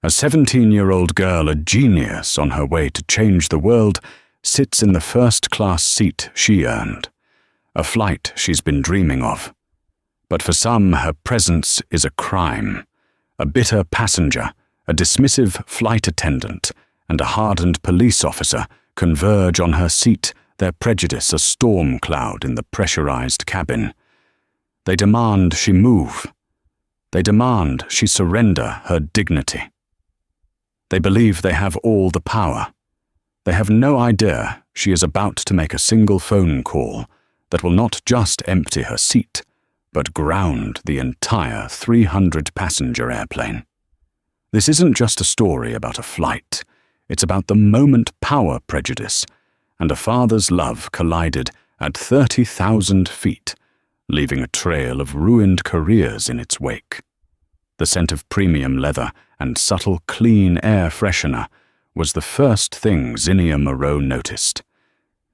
A 17-year-old girl, a genius on her way to change the world, sits in the first-class seat she earned. A flight she's been dreaming of. But for some, her presence is a crime. A bitter passenger, a dismissive flight attendant, and a hardened police officer converge on her seat, their prejudice a storm cloud in the pressurized cabin. They demand she move. They demand she surrender her dignity. They believe they have all the power. They have no idea she is about to make a single phone call that will not just empty her seat, but ground the entire 300-passenger airplane. This isn't just a story about a flight. It's about the moment power prejudice and a father's love collided at 30,000 feet, leaving a trail of ruined careers in its wake. The scent of premium leather and subtle clean air freshener was the first thing Zinnia Moreau noticed.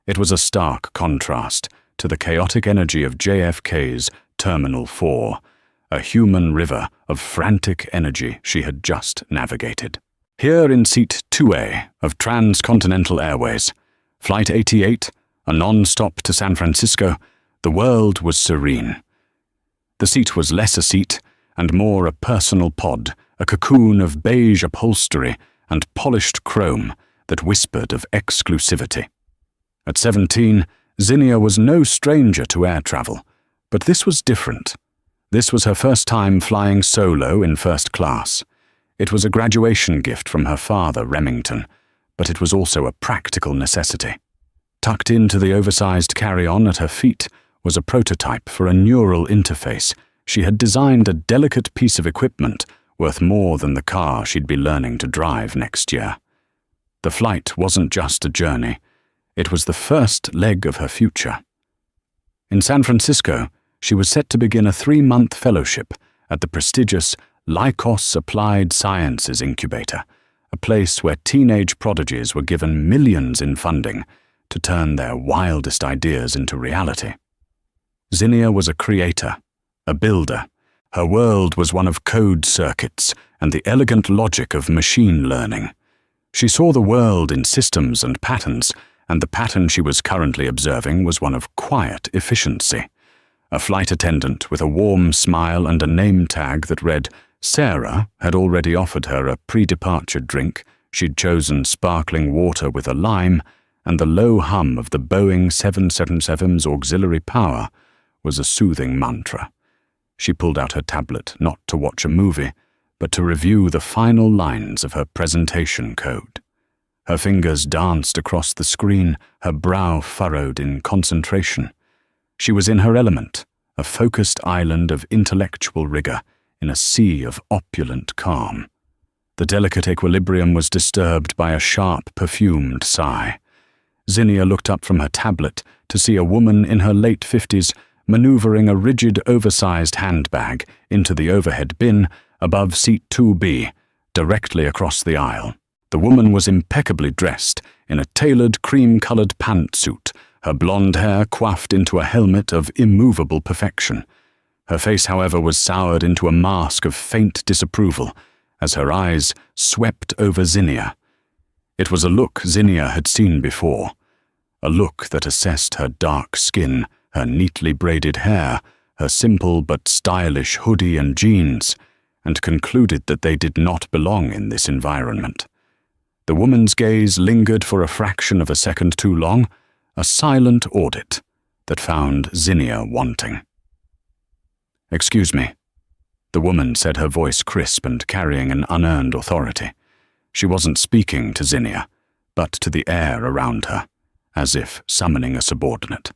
It was a stark contrast to the chaotic energy of JFK's Terminal 4, a human river of frantic energy she had just navigated. Here in Seat 2A of Transcontinental Airways, Flight 88, a non-stop to San Francisco, the world was serene. The seat was less a seat and more a personal pod, a cocoon of beige upholstery and polished chrome that whispered of exclusivity. At 17, Zinnia was no stranger to air travel, but this was different. This was her first time flying solo in first class. It was a graduation gift from her father, Remington, but it was also a practical necessity. Tucked into the oversized carry-on at her feet was a prototype for a neural interface. She had designed a delicate piece of equipment worth more than the car she'd be learning to drive next year. The flight wasn't just a journey. It was the first leg of her future. In San Francisco, she was set to begin a 3-month fellowship at the prestigious Lycos Applied Sciences Incubator, a place where teenage prodigies were given millions in funding to turn their wildest ideas into reality. Zinnia was a creator, a builder. Her world was one of code circuits and the elegant logic of machine learning. She saw the world in systems and patterns, and the pattern she was currently observing was one of quiet efficiency. A flight attendant with a warm smile and a name tag that read Sarah had already offered her a pre-departure drink. She'd chosen sparkling water with a lime, and the low hum of the Boeing 777's auxiliary power was a soothing mantra. She pulled out her tablet not to watch a movie, but to review the final lines of her presentation code. Her fingers danced across the screen, her brow furrowed in concentration. She was in her element, a focused island of intellectual rigor in a sea of opulent calm. The delicate equilibrium was disturbed by a sharp, perfumed sigh. Zinnia looked up from her tablet to see a woman in her late 50s maneuvering a rigid, oversized handbag into the overhead bin above Seat 2B, directly across the aisle. The woman was impeccably dressed in a tailored cream-colored pantsuit, her blonde hair coiffed into a helmet of immovable perfection. Her face, however, was soured into a mask of faint disapproval as her eyes swept over Zinnia. It was a look Zinnia had seen before, a look that assessed her dark skin, her neatly braided hair, her simple but stylish hoodie and jeans, and concluded that they did not belong in this environment. The woman's gaze lingered for a fraction of a second too long, a silent audit that found Zinnia wanting. "Excuse me," the woman said, her voice crisp and carrying an unearned authority. She wasn't speaking to Zinnia, but to the air around her, as if summoning a subordinate.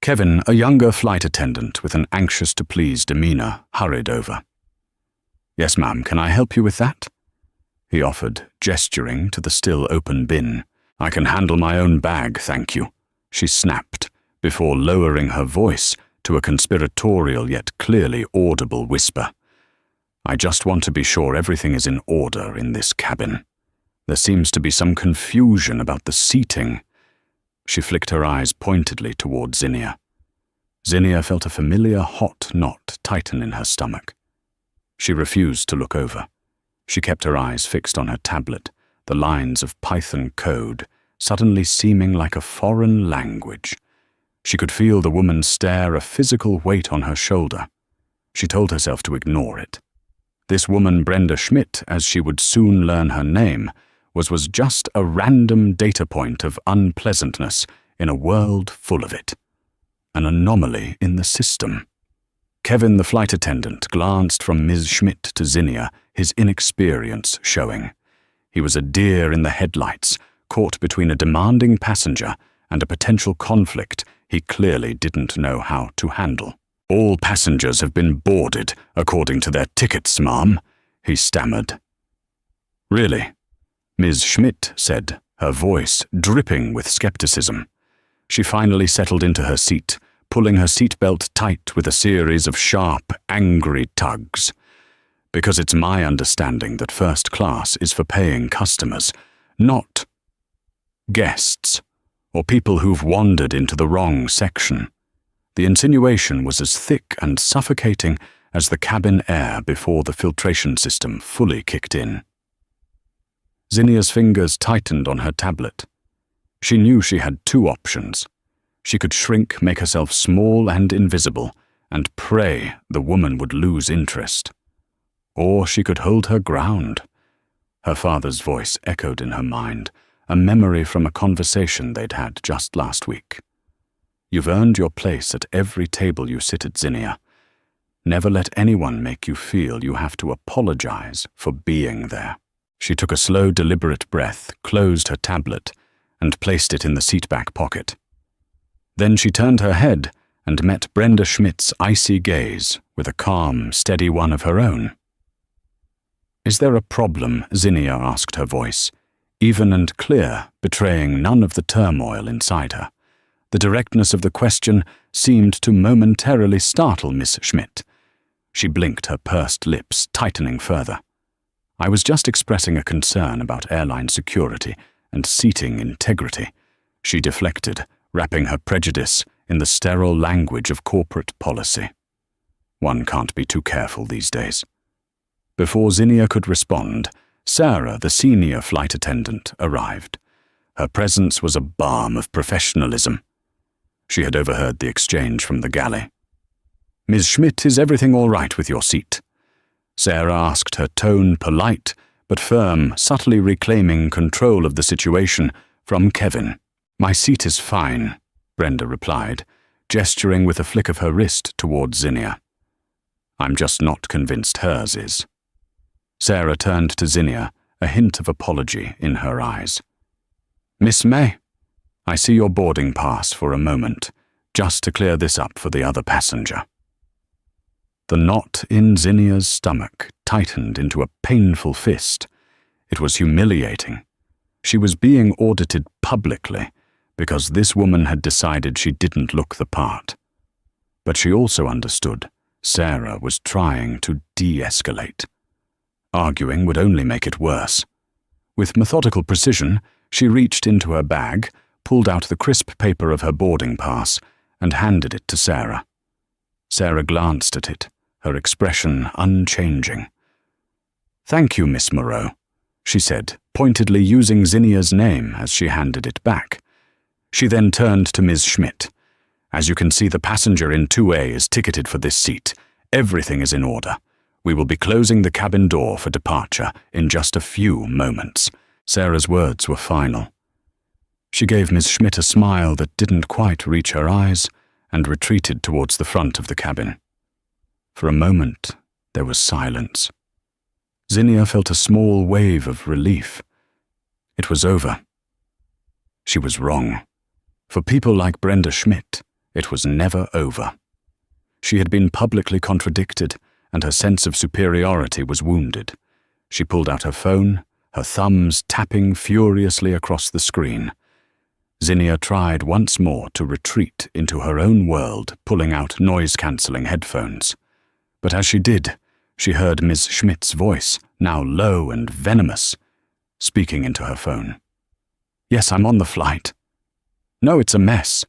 Kevin, a younger flight attendant with an anxious-to-please demeanor, hurried over. "Yes, ma'am, can I help you with that?" he offered, gesturing to the still open bin. "I can handle my own bag, thank you," she snapped, before lowering her voice to a conspiratorial yet clearly audible whisper. "I just want to be sure everything is in order in this cabin. There seems to be some confusion about the seating." She flicked her eyes pointedly toward Zinnia. Zinnia felt a familiar hot knot tighten in her stomach. She refused to look over. She kept her eyes fixed on her tablet, the lines of Python code suddenly seeming like a foreign language. She could feel the woman's stare, a physical weight on her shoulder. She told herself to ignore it. This woman, Brenda Schmidt, as she would soon learn her name, was just a random data point of unpleasantness in a world full of it. An anomaly in the system. Kevin, the flight attendant, glanced from Ms. Schmidt to Zinnia, his inexperience showing. He was a deer in the headlights, caught between a demanding passenger and a potential conflict he clearly didn't know how to handle. "All passengers have been boarded, according to their tickets, ma'am," he stammered. "Really?" Ms. Schmidt said, her voice dripping with skepticism. She finally settled into her seat, pulling her seatbelt tight with a series of sharp, angry tugs. "Because it's my understanding that first class is for paying customers, not guests, or people who've wandered into the wrong section." The insinuation was as thick and suffocating as the cabin air before the filtration system fully kicked in. Zinnia's fingers tightened on her tablet. She knew she had two options. She could shrink, make herself small and invisible, and pray the woman would lose interest. Or she could hold her ground. Her father's voice echoed in her mind, a memory from a conversation they'd had just last week. "You've earned your place at every table you sit at, Zinnia. Never let anyone make you feel you have to apologize for being there." She took a slow, deliberate breath, closed her tablet, and placed it in the seatback pocket. Then she turned her head and met Brenda Schmidt's icy gaze with a calm, steady one of her own. "Is there a problem?" Zinnia asked, her voice, even and clear, betraying none of the turmoil inside her. The directness of the question seemed to momentarily startle Miss Schmidt. She blinked, her pursed lips tightening further. "I was just expressing a concern about airline security and seating integrity," she deflected, wrapping her prejudice in the sterile language of corporate policy. One can't be too careful these days. Before Zinnia could respond, Sarah, the senior flight attendant, arrived. Her presence was a balm of professionalism. She had overheard the exchange from the galley. "Ms. Schmidt, is everything all right with your seat?" Sarah asked, her tone polite but firm, subtly reclaiming control of the situation from Kevin. "My seat is fine," Brenda replied, gesturing with a flick of her wrist towards Zinnia. "I'm just not convinced hers is." Sarah turned to Zinnia, a hint of apology in her eyes. "Miss May, I see your boarding pass for a moment, just to clear this up for the other passenger." The knot in Zinnia's stomach tightened into a painful fist. It was humiliating. She was being audited publicly because this woman had decided she didn't look the part. But she also understood Sarah was trying to de-escalate. Arguing would only make it worse. With methodical precision, she reached into her bag, pulled out the crisp paper of her boarding pass, and handed it to Sarah. Sarah glanced at it, her expression unchanging. "Thank you, Miss Moreau," she said, pointedly using Zinnia's name as she handed it back. She then turned to Ms. Schmidt. "As you can see, the passenger in 2A is ticketed for this seat. Everything is in order. We will be closing the cabin door for departure in just a few moments." Sarah's words were final. She gave Ms. Schmidt a smile that didn't quite reach her eyes and retreated towards the front of the cabin. For a moment, there was silence. Zinnia felt a small wave of relief. It was over. She was wrong. For people like Brenda Schmidt, it was never over. She had been publicly contradicted, and her sense of superiority was wounded. She pulled out her phone, her thumbs tapping furiously across the screen. Zinnia tried once more to retreat into her own world, pulling out noise-cancelling headphones. But as she did, she heard Ms. Schmidt's voice, now low and venomous, speaking into her phone. "Yes, I'm on the flight. No, it's a mess.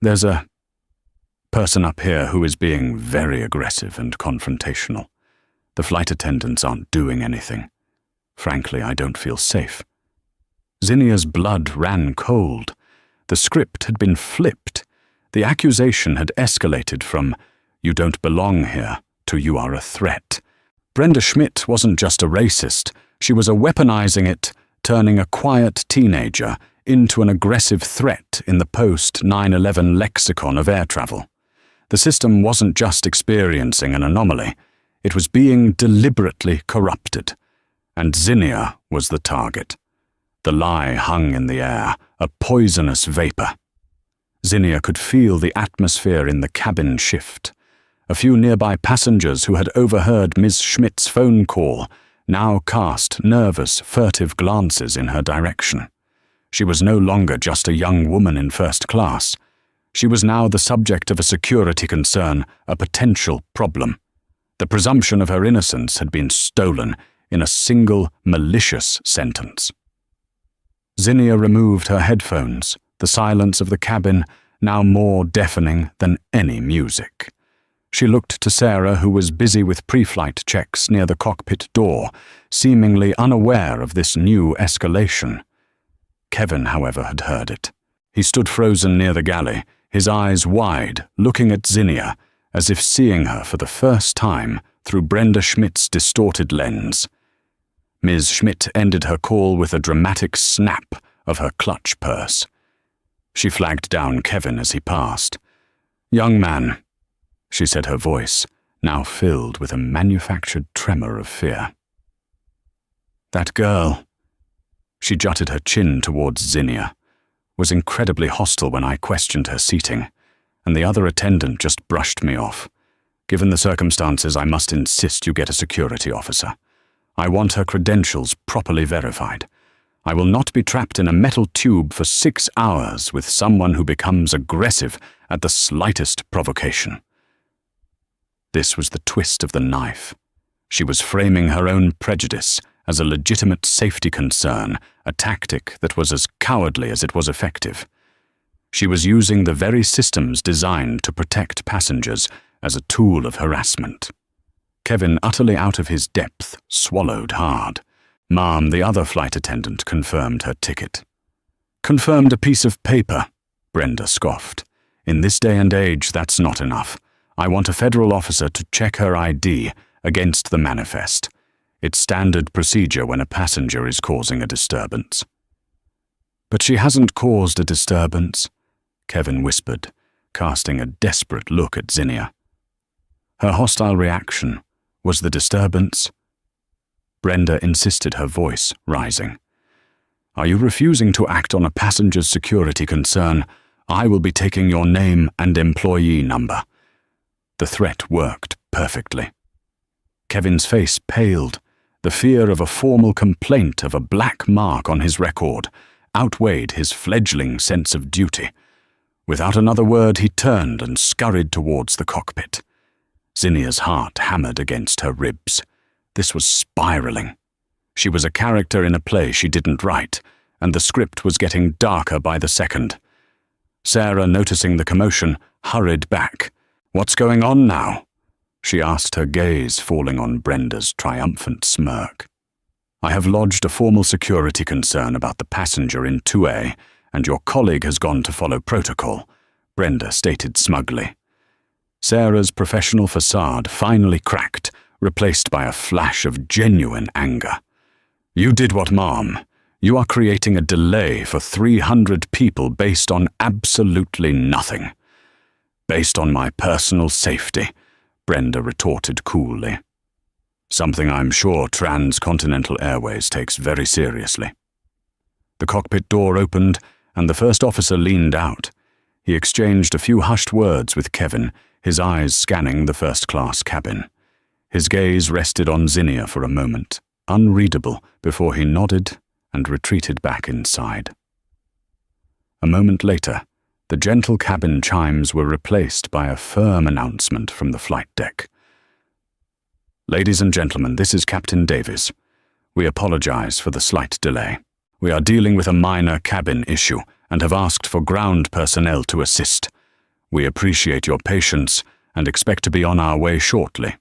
There's a person up here who is being very aggressive and confrontational. The flight attendants aren't doing anything. Frankly, I don't feel safe." Zinnia's blood ran cold. The script had been flipped. The accusation had escalated from, "You don't belong here," to "You are a threat." Brenda Schmidt wasn't just a racist. She was weaponizing it, turning a quiet teenager into an aggressive threat in the post-9/11 lexicon of air travel. The system wasn't just experiencing an anomaly. It was being deliberately corrupted. And Zinnia was the target. The lie hung in the air, a poisonous vapor. Zinnia could feel the atmosphere in the cabin shift. A few nearby passengers who had overheard Ms. Schmidt's phone call now cast nervous, furtive glances in her direction. She was no longer just a young woman in first class. She was now the subject of a security concern, a potential problem. The presumption of her innocence had been stolen in a single malicious sentence. Zinnia removed her headphones, the silence of the cabin now more deafening than any music. She looked to Sarah, who was busy with pre-flight checks near the cockpit door, seemingly unaware of this new escalation. Kevin, however, had heard it. He stood frozen near the galley, his eyes wide, looking at Zinnia, as if seeing her for the first time through Brenda Schmidt's distorted lens. Ms. Schmidt ended her call with a dramatic snap of her clutch purse. She flagged down Kevin as he passed. "Young man," she said, her voice now filled with a manufactured tremor of fear. "That girl," she jutted her chin towards Zinnia, "was incredibly hostile when I questioned her seating, and the other attendant just brushed me off. Given the circumstances, I must insist you get a security officer. I want her credentials properly verified. I will not be trapped in a metal tube for 6 hours with someone who becomes aggressive at the slightest provocation." This was the twist of the knife. She was framing her own prejudice as a legitimate safety concern, a tactic that was as cowardly as it was effective. She was using the very systems designed to protect passengers as a tool of harassment. Kevin, utterly out of his depth, swallowed hard. Ma'am, the other flight attendant, confirmed her ticket. "Confirmed a piece of paper," Brenda scoffed. "In this day and age, that's not enough. I want a federal officer to check her ID against the manifest. It's standard procedure when a passenger is causing a disturbance." "But she hasn't caused a disturbance," Kevin whispered, casting a desperate look at Zinnia. "Her hostile reaction was the disturbance." Brenda insisted, her voice rising. "Are you refusing to act on a passenger's security concern? I will be taking your name and employee number." The threat worked perfectly. Kevin's face paled. The fear of a formal complaint, of a black mark on his record, outweighed his fledgling sense of duty. Without another word, he turned and scurried towards the cockpit. Zinnia's heart hammered against her ribs. This was spiraling. She was a character in a play she didn't write, and the script was getting darker by the second. Sarah, noticing the commotion, hurried back. "What's going on now?" she asked, her gaze falling on Brenda's triumphant smirk. "I have lodged a formal security concern about the passenger in 2A, and your colleague has gone to follow protocol," Brenda stated smugly. Sarah's professional facade finally cracked, replaced by a flash of genuine anger. "You did what, Mom? You are creating a delay for 300 people based on absolutely nothing." "Based on my personal safety," Brenda retorted coolly. "Something I'm sure Transcontinental Airways takes very seriously." The cockpit door opened, and the first officer leaned out. He exchanged a few hushed words with Kevin, his eyes scanning the first-class cabin. His gaze rested on Zinnia for a moment, unreadable, before he nodded and retreated back inside. A moment later, the gentle cabin chimes were replaced by a firm announcement from the flight deck. "Ladies and gentlemen, this is Captain Davies. We apologize for the slight delay. We are dealing with a minor cabin issue and have asked for ground personnel to assist. We appreciate your patience and expect to be on our way shortly."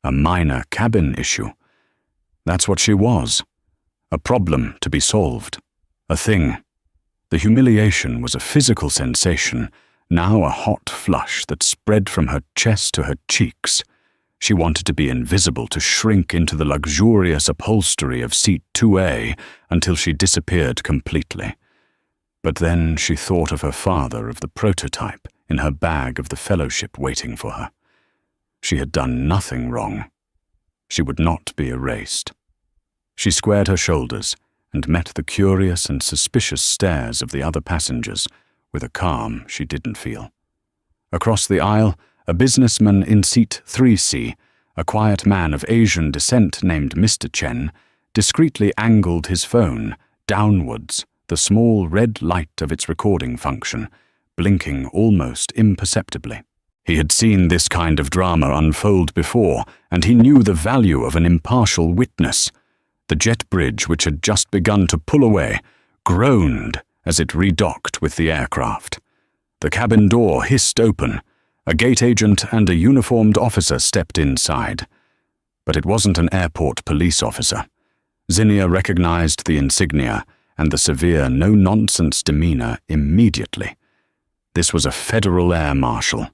A minor cabin issue. That's what she was. A problem to be solved. A thing. The humiliation was a physical sensation, now a hot flush that spread from her chest to her cheeks. She wanted to be invisible, to shrink into the luxurious upholstery of seat 2A until she disappeared completely. But then she thought of her father of the prototype in her bag of the fellowship waiting for her. She had done nothing wrong. She would not be erased. She squared her shoulders and met the curious and suspicious stares of the other passengers with a calm she didn't feel. Across the aisle, a businessman in seat 3C, a quiet man of Asian descent named Mr. Chen, discreetly angled his phone downwards, the small red light of its recording function, blinking almost imperceptibly. He had seen this kind of drama unfold before, and he knew the value of an impartial witness. The jet bridge, which had just begun to pull away, groaned as it redocked with the aircraft. The cabin door hissed open. A gate agent and a uniformed officer stepped inside. But it wasn't an airport police officer. Zinnia recognized the insignia and the severe, no-nonsense demeanor immediately. This was a federal air marshal.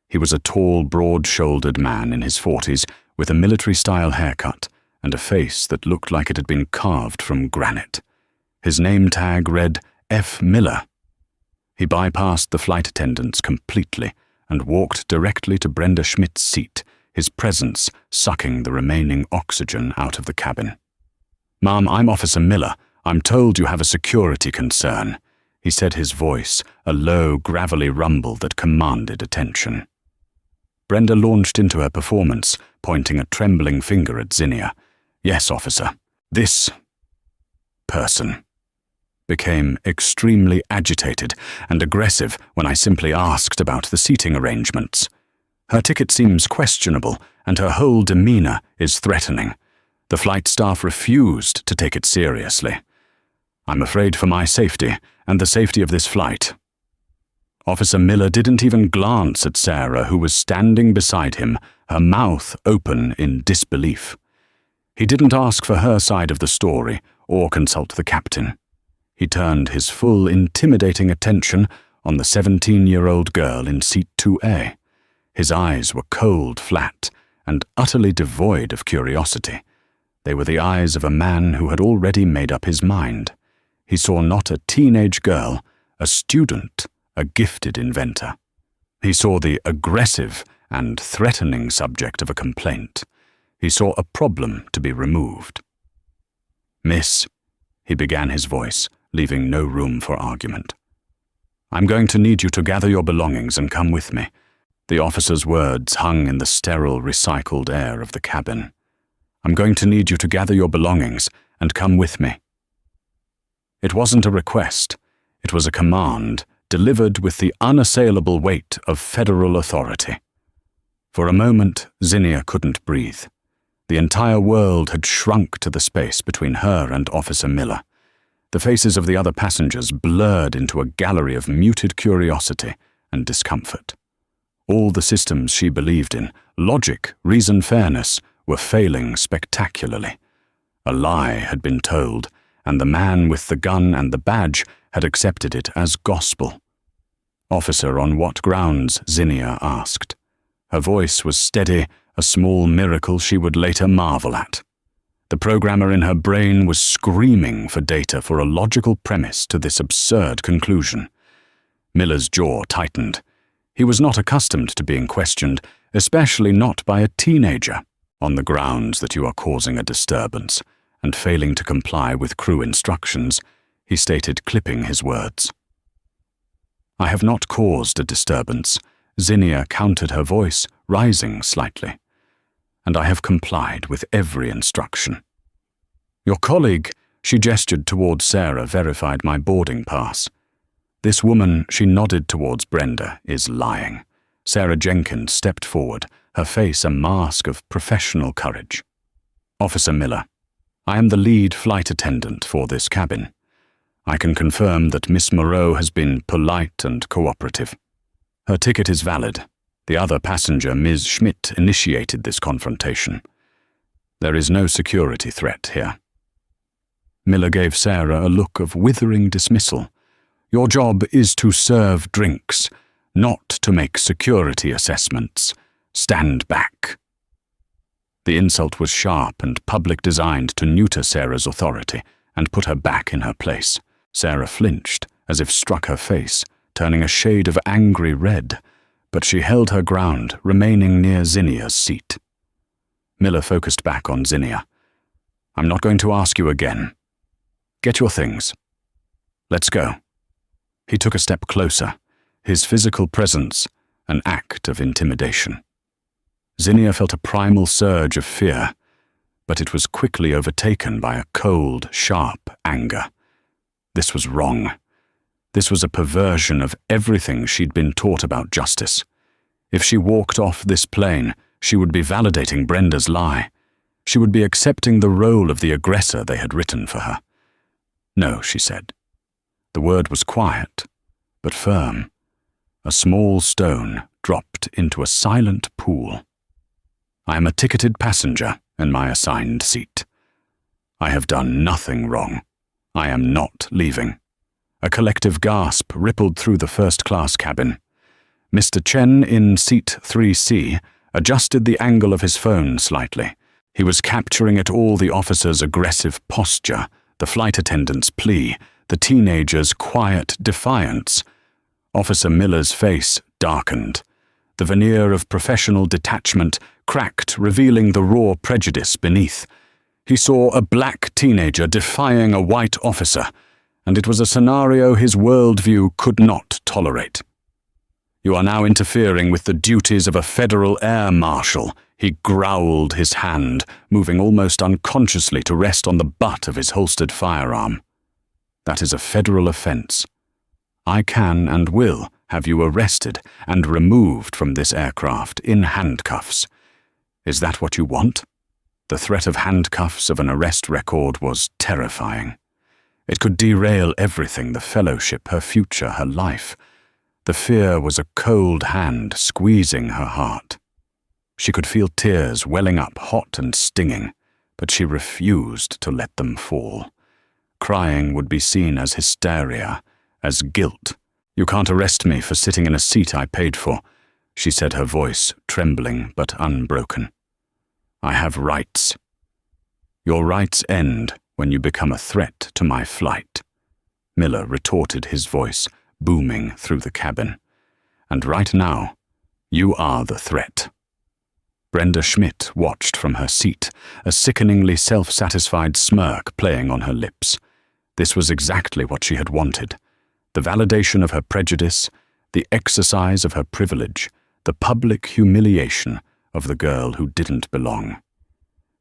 He was a tall, broad-shouldered man in his 40s with a military-style haircut and a face that looked like it had been carved from granite. His name tag read F. Miller. He bypassed the flight attendants completely and walked directly to Brenda Schmidt's seat, his presence sucking the remaining oxygen out of the cabin. "Ma'am, I'm Officer Miller. I'm told you have a security concern," he said, his voice a low, gravelly rumble that commanded attention. Brenda launched into her performance, pointing a trembling finger at Zinnia. "Yes, officer. This person," became extremely agitated and aggressive when I simply asked about the seating arrangements. "Her ticket seems questionable, and her whole demeanor is threatening. The flight staff refused to take it seriously. I'm afraid for my safety and the safety of this flight." Officer Miller didn't even glance at Sarah, who was standing beside him, her mouth open in disbelief. He didn't ask for her side of the story or consult the captain. He turned his full, intimidating attention on the 17-year-old girl in seat 2A. His eyes were cold, flat, and utterly devoid of curiosity. They were the eyes of a man who had already made up his mind. He saw not a teenage girl, a student, a gifted inventor. He saw the aggressive and threatening subject of a complaint. He saw a problem to be removed. "Miss," he began, his voice leaving no room for argument, "I'm going to need you to gather your belongings and come with me." The officer's words hung in the sterile, recycled air of the cabin. "I'm going to need you to gather your belongings and come with me." It wasn't a request. It was a command, delivered with the unassailable weight of federal authority. For a moment, Zinnia couldn't breathe. The entire world had shrunk to the space between her and Officer Miller. The faces of the other passengers blurred into a gallery of muted curiosity and discomfort. All the systems she believed in, logic, reason, fairness, were failing spectacularly. A lie had been told, and the man with the gun and the badge had accepted it as gospel. "Officer, on what grounds?" Zinnia asked. Her voice was steady, a small miracle she would later marvel at. The programmer in her brain was screaming for data for a logical premise to this absurd conclusion. Miller's jaw tightened. He was not accustomed to being questioned, especially not by a teenager. "On the grounds that you are causing a disturbance and failing to comply with crew instructions," he stated, clipping his words. "I have not caused a disturbance," Zinnia countered, her voice rising slightly. "And I have complied with every instruction. Your colleague," she gestured towards Sarah, "verified my boarding pass. This woman," she nodded towards Brenda, "is lying." Sarah Jenkins stepped forward, her face a mask of professional courage. "Officer Miller, I am the lead flight attendant for this cabin. I can confirm that Miss Moreau has been polite and cooperative. Her ticket is valid. The other passenger, Ms. Schmidt, initiated this confrontation. There is no security threat here. Miller gave Sarah a look of withering dismissal. Your job is to serve drinks, not to make security assessments. Stand back. The insult was sharp and public, designed to neuter Sarah's authority and put her back in her place. Sarah flinched, as if struck her face, turning a shade of angry red, but she held her ground, remaining near Zinnia's seat. Miller focused back on Zinnia. I'm not going to ask you again. Get your things. Let's go. He took a step closer, his physical presence an act of intimidation. Zinnia felt a primal surge of fear, but it was quickly overtaken by a cold, sharp anger. This was wrong. This was a perversion of everything she'd been taught about justice. If she walked off this plane, she would be validating Brenda's lie. She would be accepting the role of the aggressor they had written for her. No, she said. The word was quiet, but firm. A small stone dropped into a silent pool. I am a ticketed passenger in my assigned seat. I have done nothing wrong. I am not leaving. A collective gasp rippled through the first-class cabin. Mr. Chen, in seat 3C, adjusted the angle of his phone slightly. He was capturing it all: the officer's aggressive posture, the flight attendant's plea, the teenager's quiet defiance. Officer Miller's face darkened. The veneer of professional detachment cracked, revealing the raw prejudice beneath. He saw a black teenager defying a white officer, and it was a scenario his worldview could not tolerate. You are now interfering with the duties of a federal air marshal, he growled, his hand moving almost unconsciously to rest on the butt of his holstered firearm. That is a federal offense. I can and will have you arrested and removed from this aircraft in handcuffs. Is that what you want? The threat of handcuffs, of an arrest record, was terrifying. It could derail everything: the fellowship, her future, her life. The fear was a cold hand squeezing her heart. She could feel tears welling up, hot and stinging, but she refused to let them fall. Crying would be seen as hysteria, as guilt. You can't arrest me for sitting in a seat I paid for, she said, her voice trembling but unbroken. I have rights. Your rights end when you become a threat to my flight, Miller retorted, his voice booming through the cabin. And right now, you are the threat. Brenda Schmidt watched from her seat, a sickeningly self-satisfied smirk playing on her lips. This was exactly what she had wanted. The validation of her prejudice, the exercise of her privilege, the public humiliation of the girl who didn't belong.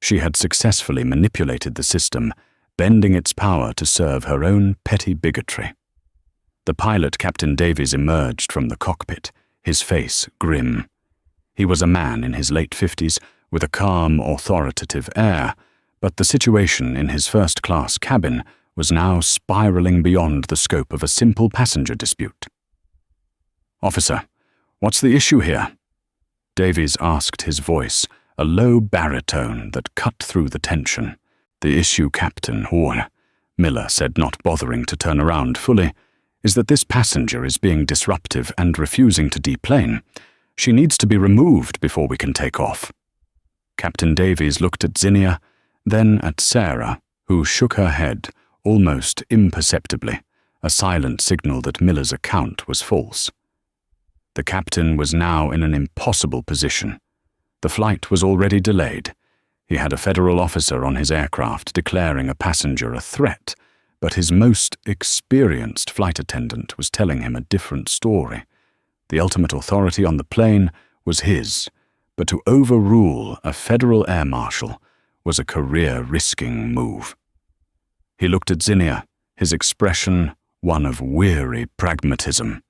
She had successfully manipulated the system, bending its power to serve her own petty bigotry. The pilot, Captain Davies, emerged from the cockpit, his face grim. He was a man in his late 50s, with a calm, authoritative air, but the situation in his first-class cabin was now spiraling beyond the scope of a simple passenger dispute. Officer, what's the issue here? Davies asked, his voice a low baritone that cut through the tension. The issue, Captain Horn, Miller said, not bothering to turn around fully, is that this passenger is being disruptive and refusing to deplane. She needs to be removed before we can take off. Captain Davies looked at Zinnia, then at Sarah, who shook her head, almost imperceptibly, a silent signal that Miller's account was false. The captain was now in an impossible position. The flight was already delayed. He had a federal officer on his aircraft declaring a passenger a threat, but his most experienced flight attendant was telling him a different story. The ultimate authority on the plane was his, but to overrule a federal air marshal was a career-risking move. He looked at Zinnia, his expression one of weary pragmatism.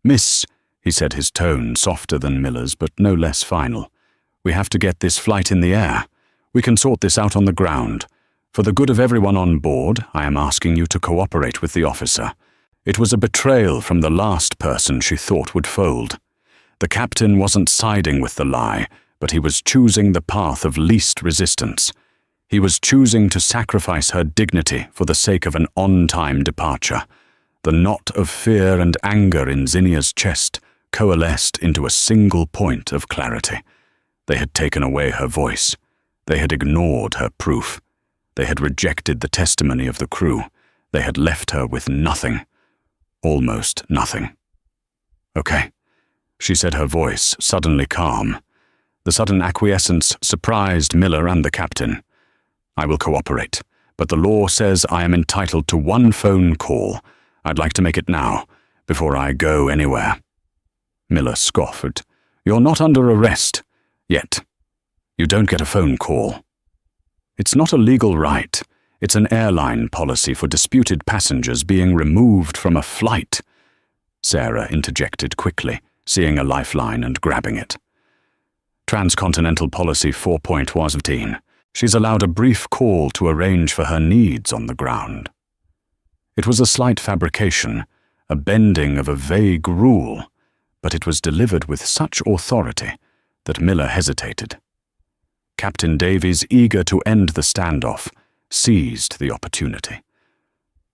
Miss, he said, his tone softer than Miller's but no less final, we have to get this flight in the air. We can sort this out on the ground. For the good of everyone on board, I am asking you to cooperate with the officer. It was a betrayal from the last person she thought would fold. The captain wasn't siding with the lie, but he was choosing the path of least resistance. He was choosing to sacrifice her dignity for the sake of an on-time departure. The knot of fear and anger in Zinnia's chest coalesced into a single point of clarity. They had taken away her voice. They had ignored her proof. They had rejected the testimony of the crew. They had left her with nothing. Almost nothing. "Okay," she said, her voice suddenly calm. The sudden acquiescence surprised Miller and the captain. "I will cooperate, but the law says I am entitled to one phone call. I'd like to make it now, before I go anywhere." Miller scoffed. "You're not under arrest. Yet. You don't get a phone call." "It's not a legal right. It's an airline policy for disputed passengers being removed from a flight," Sarah interjected quickly, seeing a lifeline and grabbing it. "Transcontinental Policy 4.15. She's allowed a brief call to arrange for her needs on the ground." It was a slight fabrication, a bending of a vague rule, but it was delivered with such authority that Miller hesitated. Captain Davies, eager to end the standoff, seized the opportunity.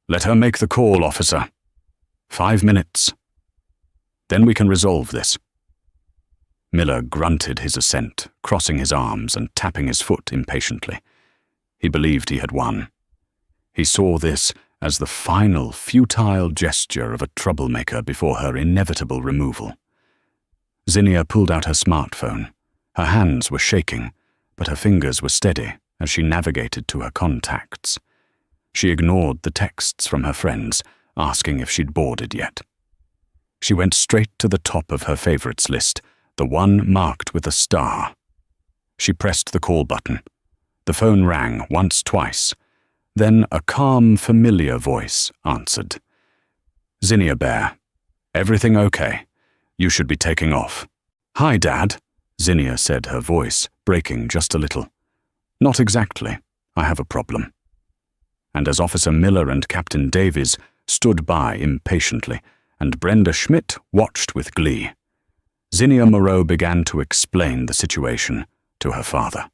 "Let her make the call, officer. 5 minutes. Then we can resolve this." Miller grunted his assent, crossing his arms and tapping his foot impatiently. He believed he had won. He saw this as the final, futile gesture of a troublemaker before her inevitable removal. Zinnia pulled out her smartphone. Her hands were shaking, but her fingers were steady as she navigated to her contacts. She ignored the texts from her friends, asking if she'd boarded yet. She went straight to the top of her favorites list, the one marked with a star. She pressed the call button. The phone rang twice. Then a calm, familiar voice answered. "Zinnia Bear. Everything okay? You should be taking off." "Hi, Dad," Zinnia said, her voice breaking just a little. "Not exactly. I have a problem." And as Officer Miller and Captain Davies stood by impatiently, and Brenda Schmidt watched with glee, Zinnia Moreau began to explain the situation to her father.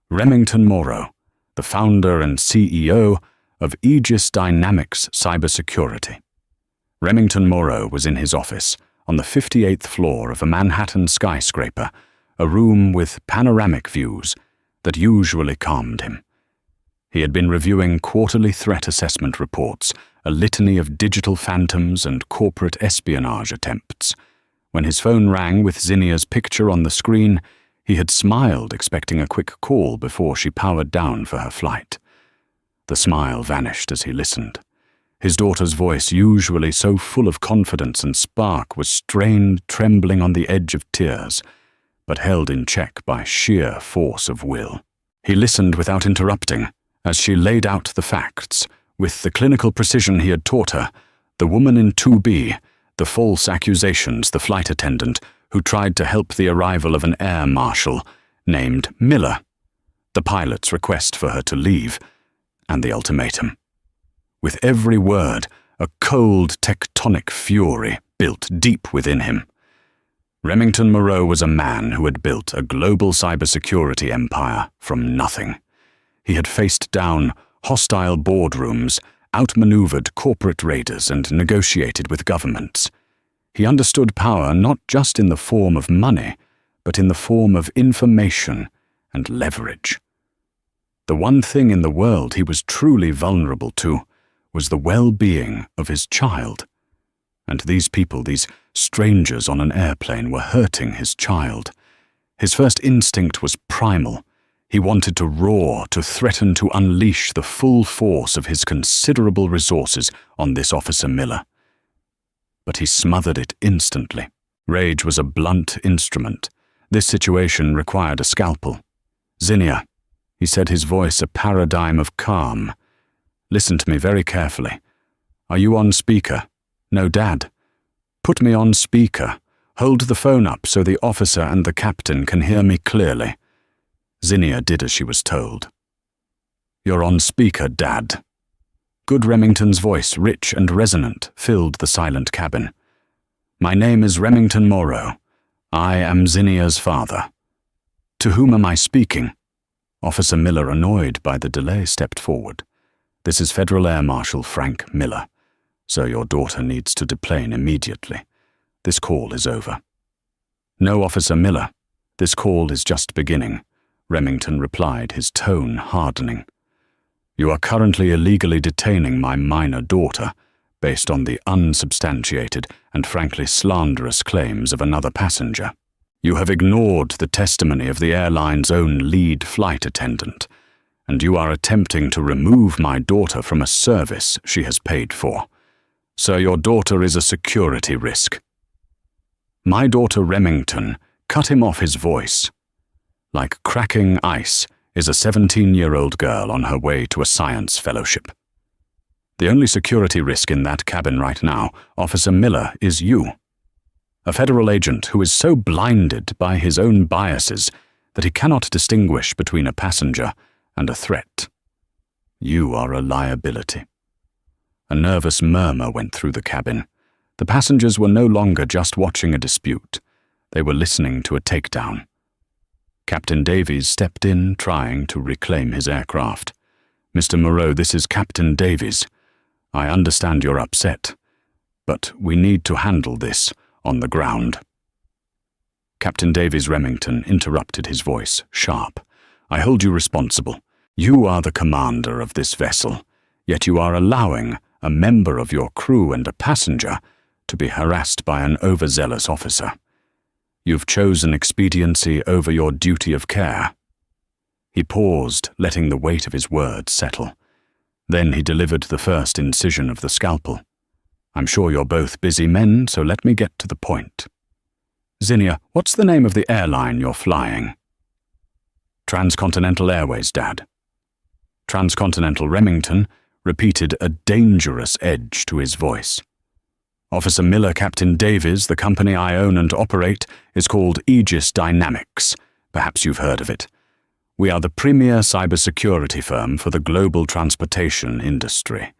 Remington Moreau, the founder and CEO of Aegis Dynamics Cybersecurity. Remington Moreau was in his office on the 58th floor of a Manhattan skyscraper, a room with panoramic views that usually calmed him. He had been reviewing quarterly threat assessment reports, a litany of digital phantoms and corporate espionage attempts. When his phone rang with Zinnia's picture on the screen, he had smiled, expecting a quick call before she powered down for her flight. The smile vanished as he listened. His daughter's voice, usually so full of confidence and spark, was strained, trembling on the edge of tears, but held in check by sheer force of will. He listened without interrupting, as she laid out the facts, with the clinical precision he had taught her, the woman in 2B, the false accusations, the flight attendant who tried to help the arrival of an air marshal named Miller, the pilot's request for her to leave, and the ultimatum. With every word, a cold tectonic fury built deep within him. Remington Moreau was a man who had built a global cybersecurity empire from nothing. He had faced down hostile boardrooms, outmaneuvered corporate raiders, and negotiated with governments. He understood power not just in the form of money, but in the form of information and leverage. The one thing in the world he was truly vulnerable to was the well-being of his child. And these people, these strangers on an airplane, were hurting his child. His first instinct was primal. He wanted to roar, to threaten to unleash the full force of his considerable resources on this Officer Miller. But he smothered it instantly. Rage was a blunt instrument. This situation required a scalpel. "Zinnia," he said, his voice a paradigm of calm. "Listen to me very carefully. Are you on speaker?" "No, Dad." "Put me on speaker. Hold the phone up so the officer and the captain can hear me clearly." Zinnia did as she was told. "You're on speaker, Dad." Good Remington's voice, rich and resonant, filled the silent cabin. "My name is Remington Moreau. I am Zinnia's father. To whom am I speaking? Officer Miller, annoyed by the delay, stepped forward. This is Federal Air Marshal Frank Miller. Sir, your daughter needs to deplane immediately. This call is over. No, Officer Miller. This call is just beginning, Remington replied, his tone hardening. You are currently illegally detaining my minor daughter, based on the unsubstantiated and frankly slanderous claims of another passenger. You have ignored the testimony of the airline's own lead flight attendant, and you are attempting to remove my daughter from a service she has paid for. Sir, your daughter is a security risk. My daughter Remington cut him off his voice. Like cracking ice is a 17-year-old girl on her way to a science fellowship. The only security risk in that cabin right now, Officer Miller, is you. A federal agent who is so blinded by his own biases that he cannot distinguish between a passenger and a threat. You are a liability. A nervous murmur went through the cabin. The passengers were no longer just watching a dispute. They were listening to a takedown. Captain Davies stepped in, trying to reclaim his aircraft. Mr. Moreau, this is Captain Davies. I understand you're upset, but we need to handle this on the ground. Captain Davies Remington interrupted, his voice sharp. I hold you responsible. You are the commander of this vessel, yet you are allowing a member of your crew and a passenger to be harassed by an overzealous officer. You've chosen expediency over your duty of care. He paused, letting the weight of his words settle. Then he delivered the first incision of the scalpel. I'm sure you're both busy men, so let me get to the point. Zinnia, what's the name of the airline you're flying? Transcontinental Airways, Dad. Transcontinental Remington repeated, a dangerous edge to his voice. Officer Miller, Captain Davies, the company I own and operate is called Aegis Dynamics. Perhaps you've heard of it. We are the premier cybersecurity firm for the global transportation industry.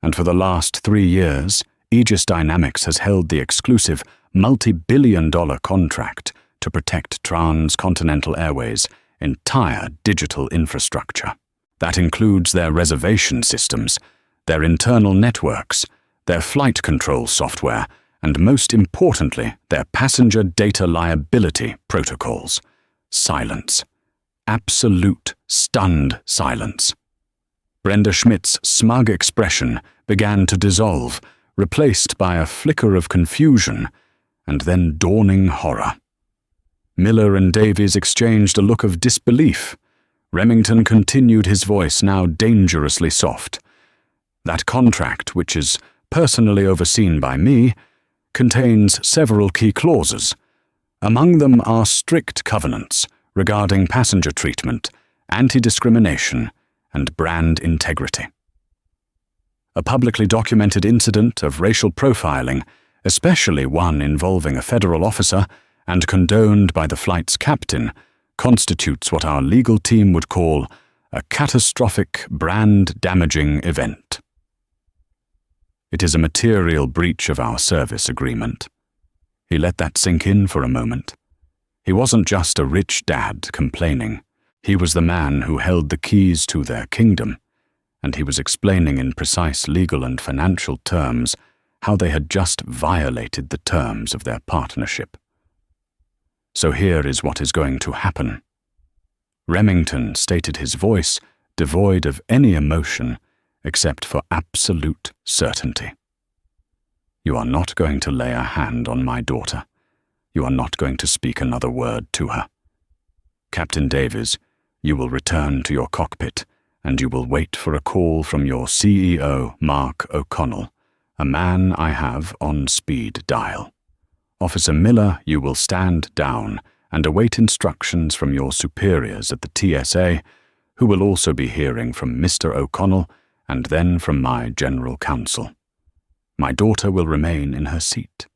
And for the last 3 years, Aegis Dynamics has held the exclusive multi-billion-dollar contract to protect Transcontinental Airways' entire digital infrastructure. That includes their reservation systems, their internal networks, their flight control software, and most importantly, their passenger data liability protocols. Silence. Absolute, stunned silence. Brenda Schmidt's smug expression began to dissolve, replaced by a flicker of confusion and then dawning horror. Miller and Davies exchanged a look of disbelief. Remington continued, his voice now dangerously soft. That contract, which is personally overseen by me, contains several key clauses. Among them are strict covenants regarding passenger treatment, anti-discrimination, and brand integrity. A publicly documented incident of racial profiling, especially one involving a federal officer and condoned by the flight's captain, constitutes what our legal team would call a catastrophic brand-damaging event. It is a material breach of our service agreement. He let that sink in for a moment. He wasn't just a rich dad complaining. He was the man who held the keys to their kingdom, and he was explaining in precise legal and financial terms how they had just violated the terms of their partnership. So here is what is going to happen. Remington stated, his voice devoid of any emotion except for absolute certainty. You are not going to lay a hand on my daughter. You are not going to speak another word to her. Captain Davies, you will return to your cockpit, and you will wait for a call from your CEO, Mark O'Connell, a man I have on speed dial. Officer Miller, you will stand down and await instructions from your superiors at the TSA, who will also be hearing from Mr. O'Connell and then from my general counsel. My daughter will remain in her seat.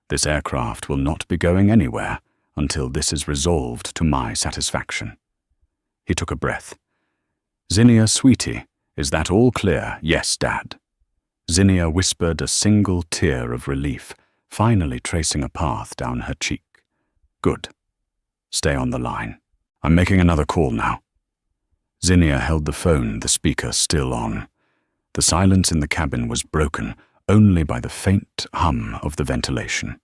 This aircraft will not be going anywhere until this is resolved to my satisfaction. He took a breath. Zinnia, sweetie, is that all clear? Yes, Dad. Zinnia whispered, a single tear of relief finally tracing a path down her cheek. Good. Stay on the line. I'm making another call now." Zinnia held the phone, the speaker still on. The silence in the cabin was broken only by the faint hum of the ventilation.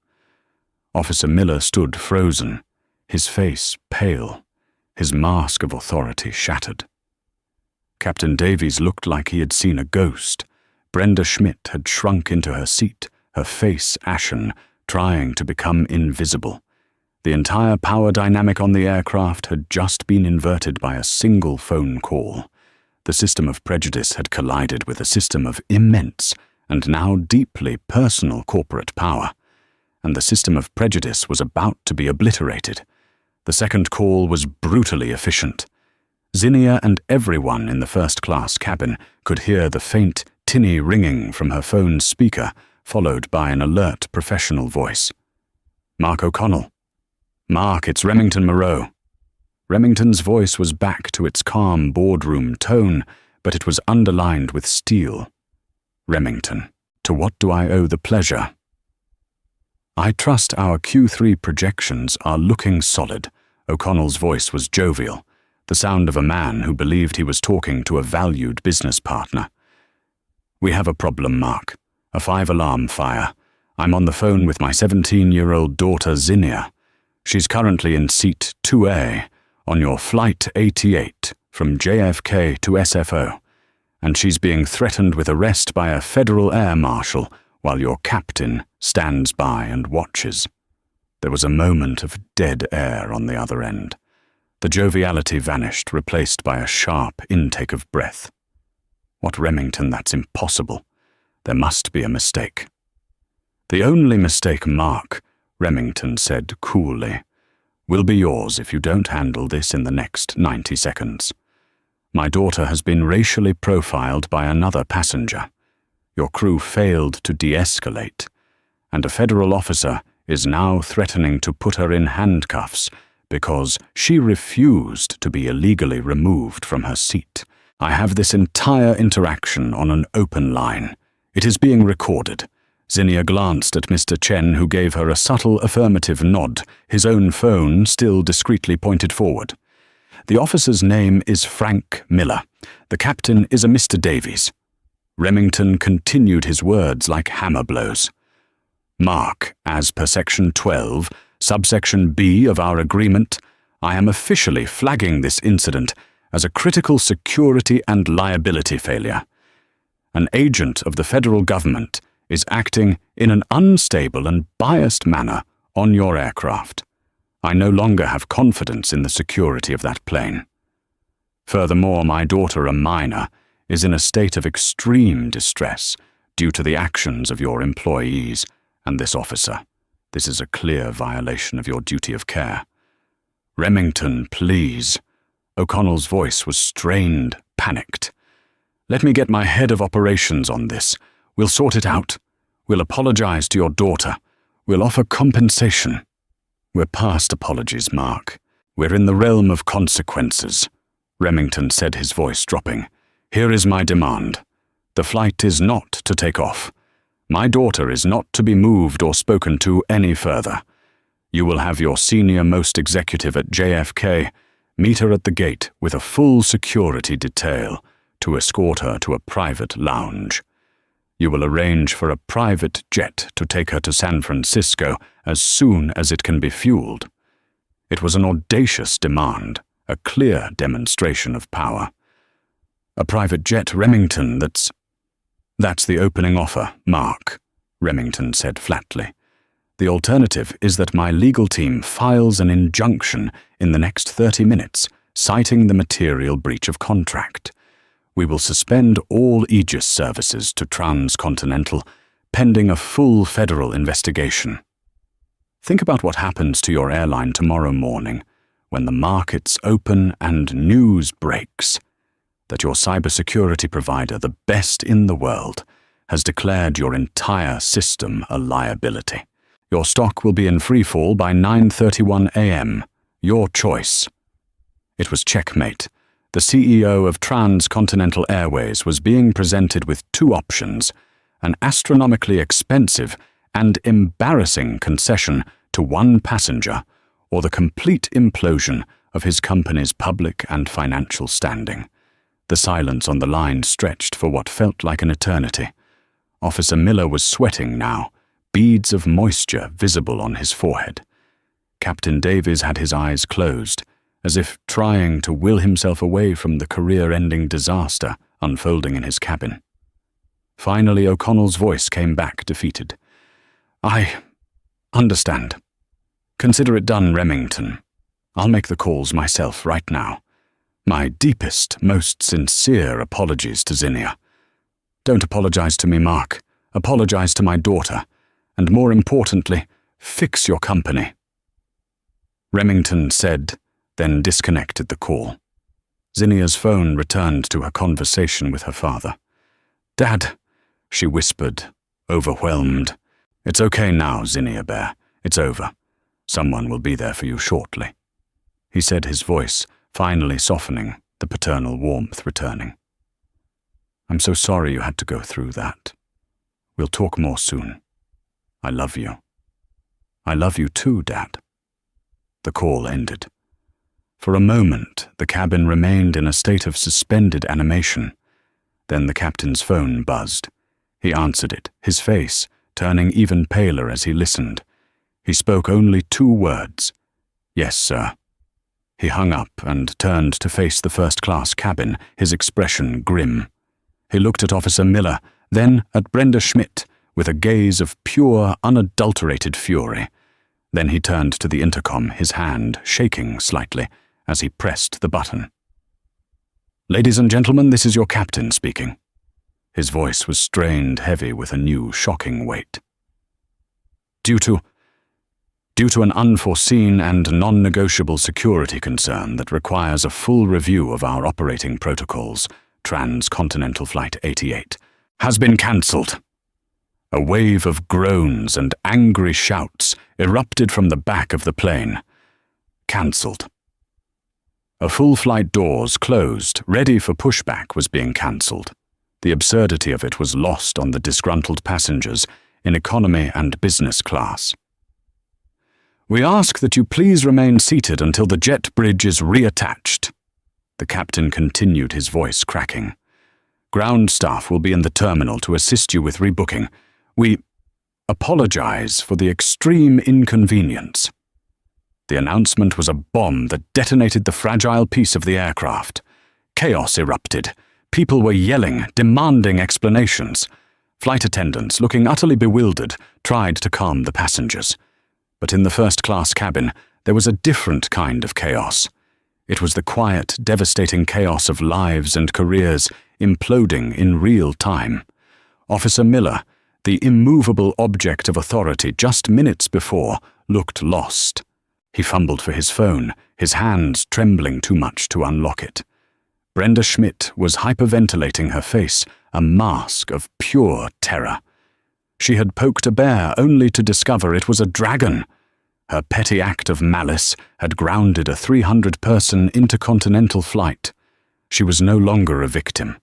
Officer Miller stood frozen, his face pale, his mask of authority shattered. Captain Davies looked like he had seen a ghost. Brenda Schmidt had shrunk into her seat, her face ashen, trying to become invisible. The entire power dynamic on the aircraft had just been inverted by a single phone call. The system of prejudice had collided with a system of immense and now deeply personal corporate power, and the system of prejudice was about to be obliterated. The second call was brutally efficient. Zinnia and everyone in the first-class cabin could hear the faint, tinny ringing from her phone's speaker, followed by an alert professional voice. "Mark O'Connell." "Mark, it's Remington Moreau." Remington's voice was back to its calm boardroom tone, but it was underlined with steel. "Remington, to what do I owe the pleasure?" "I trust our Q3 projections are looking solid." O'Connell's voice was jovial, the sound of a man who believed he was talking to a valued business partner. "We have a problem, Mark. A 5-alarm fire. I'm on the phone with my 17-year-old daughter Zinnia. She's currently in seat 2A on your Flight 88 from JFK to SFO, and she's being threatened with arrest by a federal air marshal while your captain stands by and watches." There was a moment of dead air on the other end. The joviality vanished, replaced by a sharp intake of breath. "What, Remington, that's impossible. There must be a mistake." "The only mistake, Mark," Remington said coolly, "will be yours if you don't handle this in the next 90 seconds. My daughter has been racially profiled by another passenger. Your crew failed to de-escalate, and a federal officer is now threatening to put her in handcuffs because she refused to be illegally removed from her seat. I have this entire interaction on an open line. It is being recorded." Zinnia glanced at Mr. Chen, who gave her a subtle affirmative nod, his own phone still discreetly pointed forward. "The officer's name is Frank Miller. The captain is a Mr. Davies." Remington continued his words like hammer blows. "Mark, as per Section 12, subsection B of our agreement, I am officially flagging this incident as a critical security and liability failure. An agent of the federal government is acting in an unstable and biased manner on your aircraft. I no longer have confidence in the security of that plane. Furthermore, my daughter, a minor, is in a state of extreme distress due to the actions of your employees and this officer. This is a clear violation of your duty of care. Remington, please." O'Connell's voice was strained, panicked. "Let me get my head of operations on this. We'll sort it out. We'll apologize to your daughter. We'll offer compensation." "We're past apologies, Mark. We're in the realm of consequences," Remington said, his voice dropping. "Here is my demand. The flight is not to take off. My daughter is not to be moved or spoken to any further. You will have your senior-most executive at JFK meet her at the gate with a full security detail to escort her to a private lounge. You will arrange for a private jet to take her to San Francisco as soon as it can be fueled." It was an audacious demand, a clear demonstration of power. "A private jet, Remington, That's the opening offer, Mark," Remington said flatly. "The alternative is that my legal team files an injunction in the next 30 minutes, citing the material breach of contract. We will suspend all Aegis services to Transcontinental, pending a full federal investigation. Think about what happens to your airline tomorrow morning, when the markets open and news breaks that your cybersecurity provider, the best in the world, has declared your entire system a liability. Your stock will be in freefall by 9:31 a.m. Your choice." It was checkmate. The CEO of Transcontinental Airways was being presented with two options: an astronomically expensive and embarrassing concession to one passenger, or the complete implosion of his company's public and financial standing. The silence on the line stretched for what felt like an eternity. Officer Miller was sweating now, beads of moisture visible on his forehead. Captain Davies had his eyes closed, as if trying to will himself away from the career-ending disaster unfolding in his cabin. Finally, O'Connell's voice came back defeated. "I understand. Consider it done, Remington. I'll make the calls myself right now. My deepest, most sincere apologies to Zinnia. Don't apologize to me, Mark. Apologize to my daughter. And more importantly, fix your company." Remington said, then disconnected the call. Zinnia's phone returned to her conversation with her father. "Dad," she whispered, overwhelmed. "It's okay now, Zinnia Bear. It's over. Someone will be there for you shortly," he said, his voice finally softening, the paternal warmth returning. "I'm so sorry you had to go through that. We'll talk more soon. I love you." "I love you too, Dad." The call ended. For a moment, the cabin remained in a state of suspended animation. Then the captain's phone buzzed. He answered it, his face turning even paler as he listened. He spoke only 2 words. "Yes, sir." He hung up and turned to face the first-class cabin, his expression grim. He looked at Officer Miller, then at Brenda Schmidt, with a gaze of pure, unadulterated fury. Then he turned to the intercom, his hand shaking slightly as he pressed the button. "Ladies and gentlemen, this is your captain speaking." His voice was strained heavy with a new, shocking weight. Due to an unforeseen and non-negotiable security concern that requires a full review of our operating protocols, Transcontinental Flight 88 has been cancelled." A wave of groans and angry shouts erupted from the back of the plane. Cancelled. A full flight doors closed, ready for pushback, was being cancelled. The absurdity of it was lost on the disgruntled passengers in economy and business class. "We ask that you please remain seated until the jet bridge is reattached." The captain continued, his voice cracking. "Ground staff will be in the terminal to assist you with rebooking. We apologize for the extreme inconvenience." The announcement was a bomb that detonated the fragile piece of the aircraft. Chaos erupted. People were yelling, demanding explanations. Flight attendants, looking utterly bewildered, tried to calm the passengers. But in the first-class cabin, there was a different kind of chaos. It was the quiet, devastating chaos of lives and careers imploding in real time. Officer Miller, the immovable object of authority just minutes before, looked lost. He fumbled for his phone, his hands trembling too much to unlock it. Brenda Schmidt was hyperventilating, her face a mask of pure terror. She had poked a bear only to discover it was a dragon. Her petty act of malice had grounded a 300-person intercontinental flight. She was no longer a victim.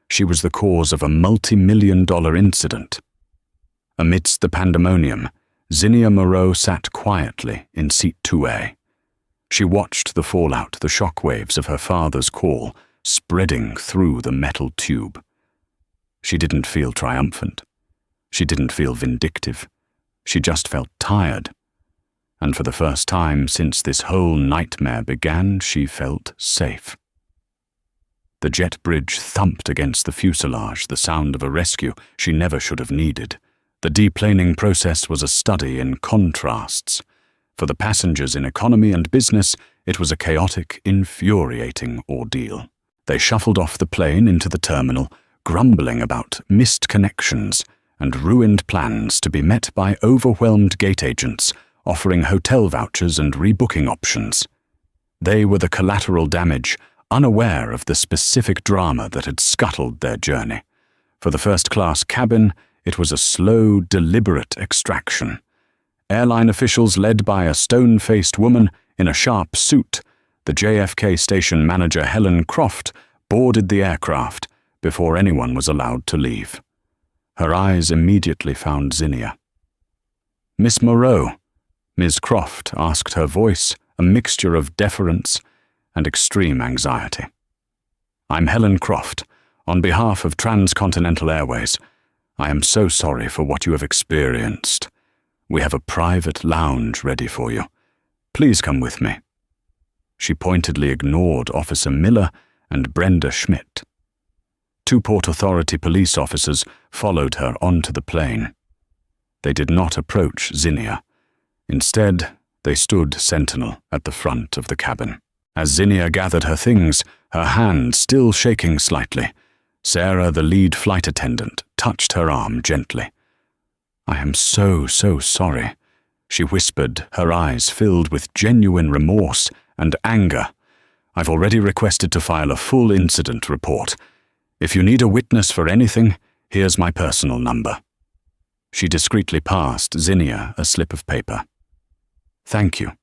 She was the cause of a multi-million-dollar incident. Amidst the pandemonium, Zinnia Moreau sat quietly in seat 2A. She watched the fallout, the shockwaves of her father's call spreading through the metal tube. She didn't feel triumphant. She didn't feel vindictive. She just felt tired. And for the first time since this whole nightmare began, she felt safe. The jet bridge thumped against the fuselage, the sound of a rescue she never should have needed. The deplaning process was a study in contrasts. For the passengers in economy and business, it was a chaotic, infuriating ordeal. They shuffled off the plane into the terminal, grumbling about missed connections and ruined plans to be met by overwhelmed gate agents offering hotel vouchers and rebooking options. They were the collateral damage, unaware of the specific drama that had scuttled their journey. For the first-class cabin, it was a slow, deliberate extraction. Airline officials led by a stone-faced woman in a sharp suit, the JFK station manager Helen Croft, boarded the aircraft before anyone was allowed to leave. Her eyes immediately found Zinnia. "Miss Moreau," Ms. Croft asked, her voice a mixture of deference and extreme anxiety. "I'm Helen Croft, on behalf of Transcontinental Airways. I am so sorry for what you have experienced. We have a private lounge ready for you. Please come with me." She pointedly ignored Officer Miller and Brenda Schmidt. 2 Port Authority police officers followed her onto the plane. They did not approach Zinnia. Instead, they stood sentinel at the front of the cabin. As Zinnia gathered her things, her hand still shaking slightly, Sarah, the lead flight attendant, touched her arm gently. "I am so sorry," she whispered, her eyes filled with genuine remorse and anger. "I've already requested to file a full incident report. If you need a witness for anything, here's my personal number." She discreetly passed Zinnia a slip of paper. "Thank you,"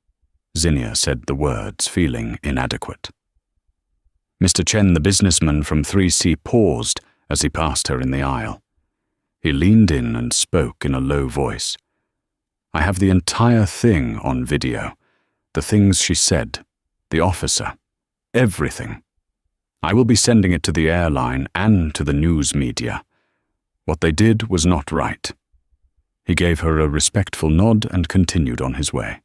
Zinnia said the words, feeling inadequate. Mr. Chen, the businessman from 3C, paused as he passed her in the aisle. He leaned in and spoke in a low voice. "I have the entire thing on video. The things she said, the officer, everything. I will be sending it to the airline and to the news media. What they did was not right." He gave her a respectful nod and continued on his way.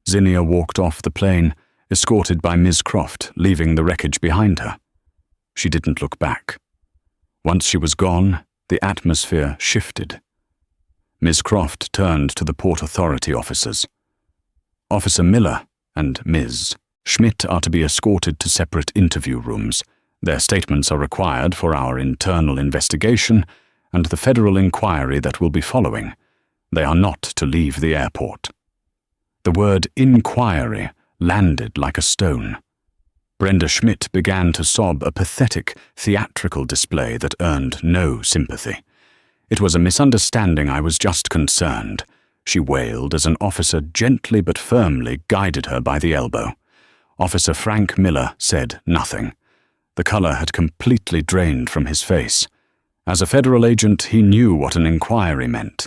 Zinnia walked off the plane, escorted by Ms. Croft, leaving the wreckage behind her. She didn't look back. Once she was gone, the atmosphere shifted. Ms. Croft turned to the Port Authority officers. "Officer Miller and Ms. Schmidt are to be escorted to separate interview rooms. Their statements are required for our internal investigation and the federal inquiry that will be following. They are not to leave the airport." The word inquiry landed like a stone. Brenda Schmidt began to sob, a pathetic, theatrical display that earned no sympathy. "It was a misunderstanding. I was just concerned," she wailed as an officer gently but firmly guided her by the elbow. Officer Frank Miller said nothing. The color had completely drained from his face. As a federal agent, he knew what an inquiry meant.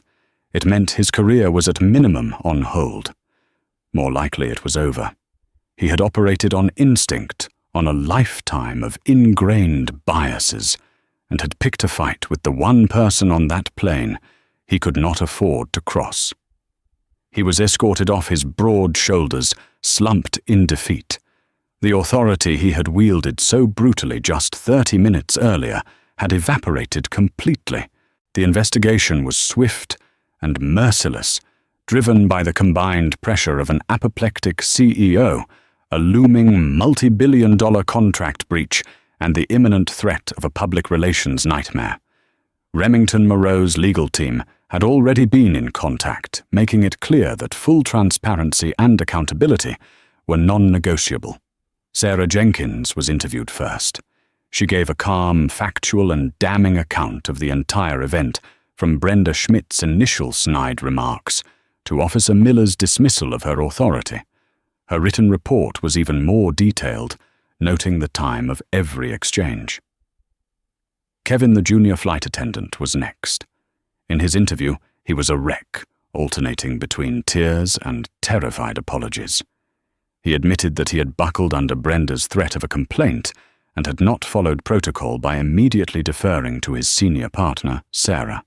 It meant his career was at minimum on hold. More likely it was over. He had operated on instinct, on a lifetime of ingrained biases, and had picked a fight with the one person on that plane he could not afford to cross. He was escorted off his broad shoulders, slumped in defeat. The authority he had wielded so brutally just 30 minutes earlier had evaporated completely. The investigation was swift and merciless, driven by the combined pressure of an apoplectic CEO, a looming multi-billion-dollar contract breach, and the imminent threat of a public relations nightmare. Remington Moreau's legal team had already been in contact, making it clear that full transparency and accountability were non-negotiable. Sarah Jenkins was interviewed first. She gave a calm, factual, and damning account of the entire event, from Brenda Schmidt's initial snide remarks to Officer Miller's dismissal of her authority. Her written report was even more detailed, noting the time of every exchange. Kevin, the junior flight attendant, was next. In his interview, he was a wreck, alternating between tears and terrified apologies. He admitted that he had buckled under Brenda's threat of a complaint and had not followed protocol by immediately deferring to his senior partner, Sarah.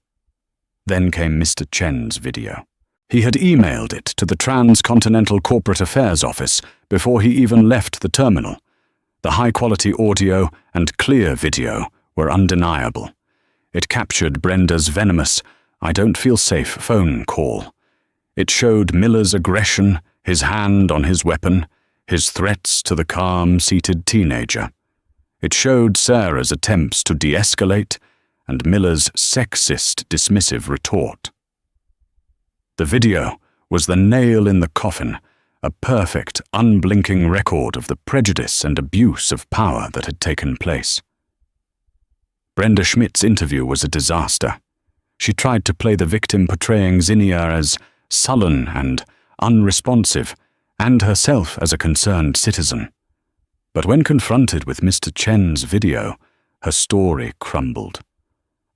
Then came Mr. Chen's video. He had emailed it to the Transcontinental Corporate Affairs Office before he even left the terminal. The high-quality audio and clear video were undeniable. It captured Brenda's venomous, "I don't feel safe" phone call. It showed Miller's aggression, his hand on his weapon, his threats to the calm, seated teenager. It showed Sarah's attempts to de-escalate and Miller's sexist, dismissive retort. The video was the nail in the coffin, a perfect, unblinking record of the prejudice and abuse of power that had taken place. Brenda Schmidt's interview was a disaster. She tried to play the victim, portraying Zinnia as sullen and unresponsive, and herself as a concerned citizen. But when confronted with Mr. Chen's video, her story crumbled.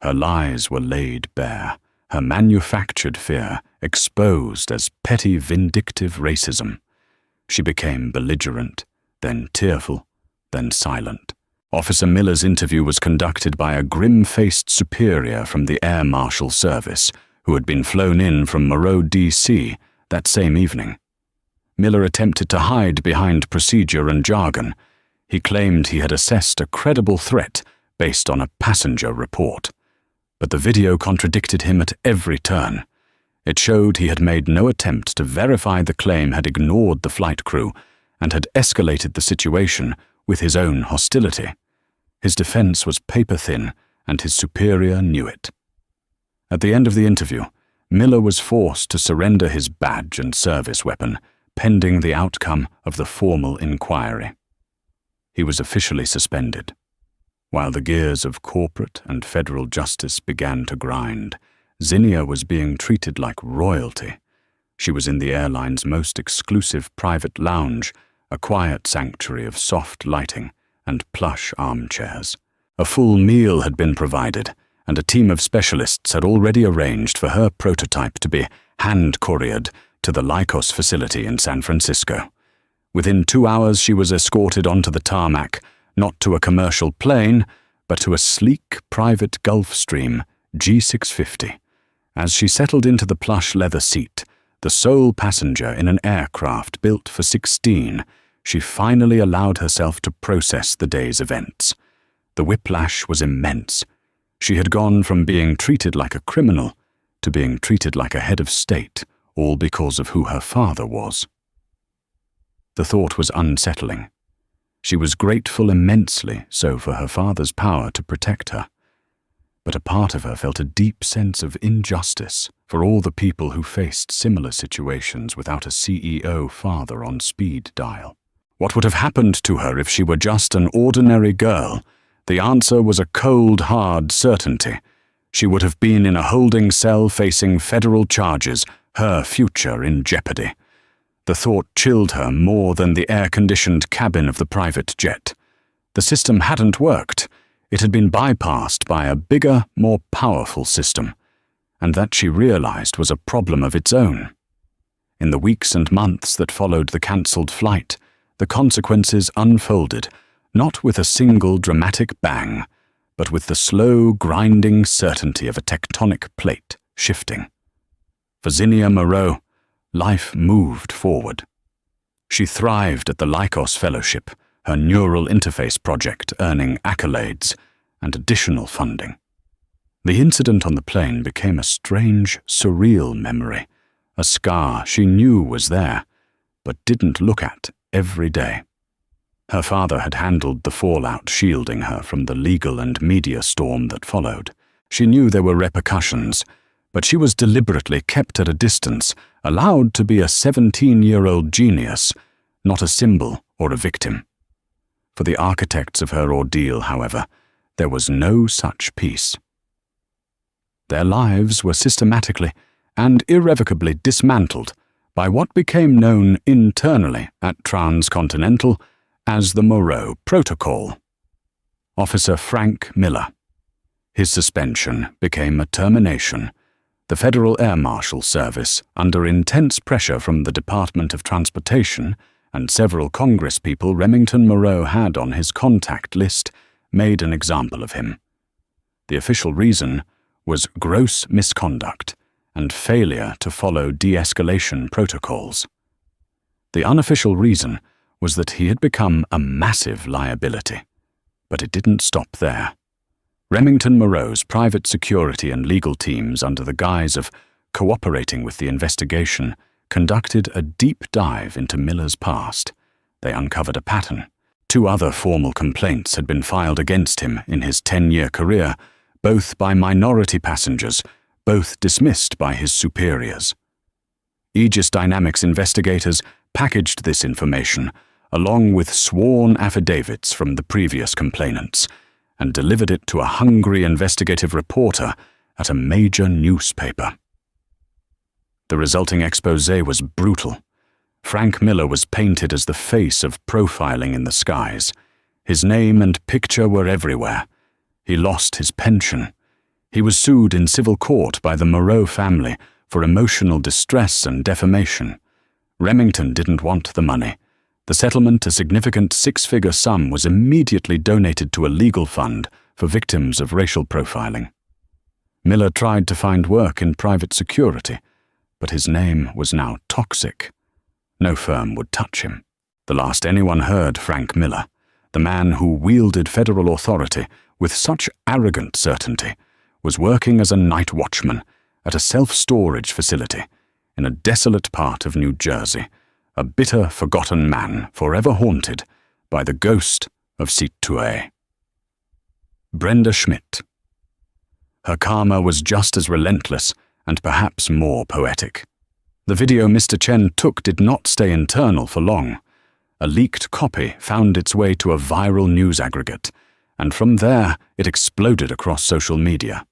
Her lies were laid bare, her manufactured fear exposed as petty vindictive racism. She became belligerent, then tearful, then silent. Officer Miller's interview was conducted by a grim-faced superior from the Air Marshal Service, who had been flown in from Moreau, D.C. that same evening. Miller attempted to hide behind procedure and jargon. He claimed he had assessed a credible threat based on a passenger report. But the video contradicted him at every turn. It showed he had made no attempt to verify the claim, had ignored the flight crew, and had escalated the situation with his own hostility. His defense was paper-thin, and his superior knew it. At the end of the interview, Miller was forced to surrender his badge and service weapon, pending the outcome of the formal inquiry. He was officially suspended. While the gears of corporate and federal justice began to grind, Zinnia was being treated like royalty. She was in the airline's most exclusive private lounge, a quiet sanctuary of soft lighting and plush armchairs. A full meal had been provided, and a team of specialists had already arranged for her prototype to be hand-couriered to the Lycos facility in San Francisco. Within 2 hours she was escorted onto the tarmac, not to a commercial plane, but to a sleek private Gulfstream G650. As she settled into the plush leather seat, the sole passenger in an aircraft built for 16, she finally allowed herself to process the day's events. The whiplash was immense. She had gone from being treated like a criminal to being treated like a head of state, all because of who her father was. The thought was unsettling. She was grateful immensely so for her father's power to protect her. But a part of her felt a deep sense of injustice for all the people who faced similar situations without a CEO father on speed dial. What would have happened to her if she were just an ordinary girl? The answer was a cold, hard certainty. She would have been in a holding cell facing federal charges, her future in jeopardy. The thought chilled her more than the air-conditioned cabin of the private jet. The system hadn't worked. It had been bypassed by a bigger, more powerful system, and that she realized was a problem of its own. In the weeks and months that followed the cancelled flight, the consequences unfolded, not with a single dramatic bang, but with the slow, grinding certainty of a tectonic plate shifting. For Zinnia Moreau, life moved forward. She thrived at the Lycos Fellowship, her neural interface project earning accolades and additional funding. The incident on the plane became a strange, surreal memory, a scar she knew was there, but didn't look at every day. Her father had handled the fallout, shielding her from the legal and media storm that followed. She knew there were repercussions, but she was deliberately kept at a distance, allowed to be a 17-year-old genius, not a symbol or a victim. For the architects of her ordeal, however, there was no such peace. Their lives were systematically and irrevocably dismantled by what became known internally at Transcontinental as the Moreau Protocol. Officer Frank Miller. His suspension became a termination. The Federal Air Marshal Service, under intense pressure from the Department of Transportation and several congresspeople Remington Moreau had on his contact list, made an example of him. The official reason was gross misconduct and failure to follow de-escalation protocols. The unofficial reason was that he had become a massive liability. But it didn't stop there. Remington Moreau's private security and legal teams, under the guise of cooperating with the investigation, conducted a deep dive into Miller's past. They uncovered a pattern. 2 other formal complaints had been filed against him in his 10-year career, both by minority passengers, both dismissed by his superiors. Aegis Dynamics investigators packaged this information, along with sworn affidavits from the previous complainants, and delivered it to a hungry investigative reporter at a major newspaper. The resulting exposé was brutal. Frank Miller was painted as the face of profiling in the skies. His name and picture were everywhere. He lost his pension. He was sued in civil court by the Moreau family for emotional distress and defamation. Remington didn't want the money. The settlement, a significant six-figure sum, was immediately donated to a legal fund for victims of racial profiling. Miller tried to find work in private security, but his name was now toxic. No firm would touch him. The last anyone heard Frank Miller, the man who wielded federal authority with such arrogant certainty, was working as a night watchman at a self-storage facility in a desolate part of New Jersey, a bitter, forgotten man forever haunted by the ghost of Sit-Tue. Brenda Schmidt. Her karma was just as relentless and perhaps more poetic. The video Mr. Chen took did not stay internal for long. A leaked copy found its way to a viral news aggregate, and from there it exploded across social media.